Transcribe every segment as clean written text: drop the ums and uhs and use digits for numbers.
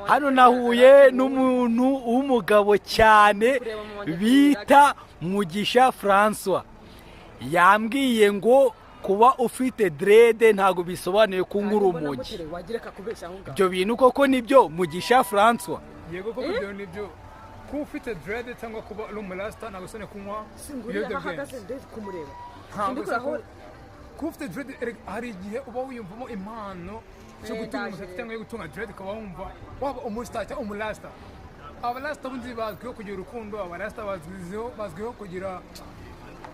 hano nahuye n'umuntu w'umugabo cyane bita Mugisha François yambwiye ngo kuba ufite dread ntago bisobanuye ko ngura urumogi. Ibyo bintu koko nibyo Mugisha François? Yego koko ibyo nibyo. Kuba ufite dread cyangwa kuba uri umurasta ntago sone kunywa ibiyobyabwenge. Kuba ufite dread hari igihe uba wiyumvamo impano cyo gutunga umusatsi cyangwa yo gutunga dread ukaba wumva waba umustar cyangwa umurasta. Abarasta bundi bazwiho kugira urukundo, abarasta bazwiho kugira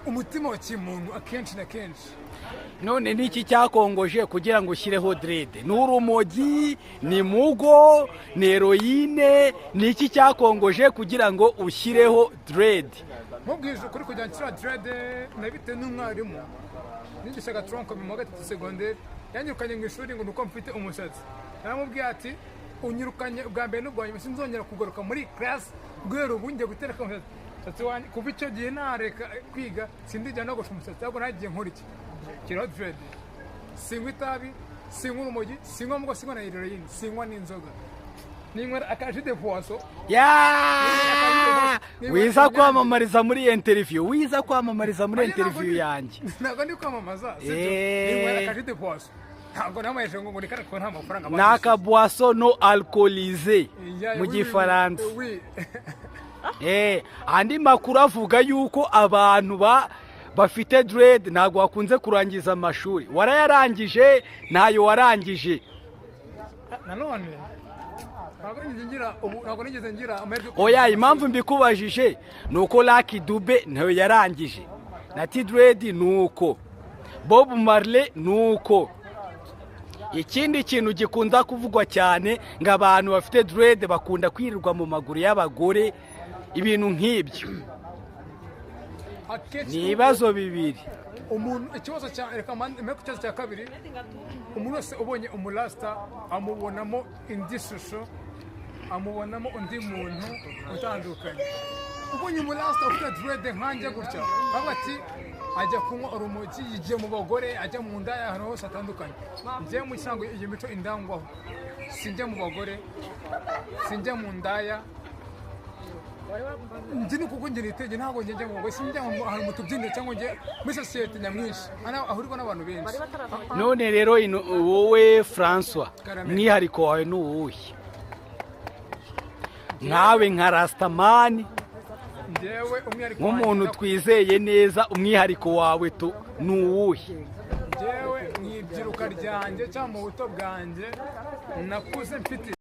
umutima wa kimuntu akenshi na kenshi. None niki cyakongoje kugira ngo ushyireho dread? Ni urumogi, ni mugo, ni heroine, niki cyakongoje kugira ngo ushyireho dread? Mubwije kuri kujya nshyira dread nabite n'umwarimu nigishaga tronco mu gatatu secondaire yanyirukanye mu ishuri ngo nuko mfite umusatsi. Naramubwiye ati unyirukanye ubwa mbere n'ubwa nyuma sinzongera kugaruka muri class guhera ubu ngiye gutereka umusatsi wanjye. Kuva icyo gihe nareka kwiga sindijya no gusha umusatsi ahubwo nagiye nkora iki kiriho dread. Sinywa itabi, sinywa urumogi, sinywa mugo, sinywa na heroine, sinywa n'inzoga, ninywa akaji de poisson. Wiza kwamamariza muri interview, wiza kwamamariza muri interview yanjye. Ntabwo ndi kwamamaza, ninywa akaji de poisson. Ntabwo namayeje ngo nikara ko nta mafaranga bafite. Naka boisson no alcoolisé mu gifaransa. Andi makuru avuga yuko abantu bafite dread ntabwo wakunze kurangiza amashuri. Warayarangije ntayo warangije. Nanone ntabwo nigeze ngira oya, impamvu mbikubajije nuko Lucky Dube ntayo yarangije, na T-Dread nuko, Bob Marley nuko. Ikindi kintu gikunda kuvugwa cyane ngo abantu bafite dread bakunda kwirirwa mu maguru y'abagore, ibintu nk'ibyo. Ni ibibazo bibiri. Umuntu ikibazo cya kabiri, umuntu wese ubonye umurasta amubonamo indi shusho, amubonamo undi muntu utandukanye. Ubonye umurasta ufite dread nkanjye gutya avuga ati ajya kunywa urumogi, yigiye mu bagore, ajya mu ndaya ahantu hose atandukanye. Njye mu cyango iyo mico indangwaho, sinjya mu bagore, sinjya mu ndaya, njye nuko ngira itege ntabwo njye mu bagore, sinjya ahantu mu tubyiniro cyangwa njye muri societe nyamwinshi ahurirwa n'abantu benshi. None rero wowe François, mwihariko wawe ni uwuhe? Nkawe nka Rastaman, nk'umuntu twizeye neza, umwihariko wawe ni uwuhe? Njyewe mu ibyiruka ryanjye cyangwa mu buto bwanjye nakuze mfite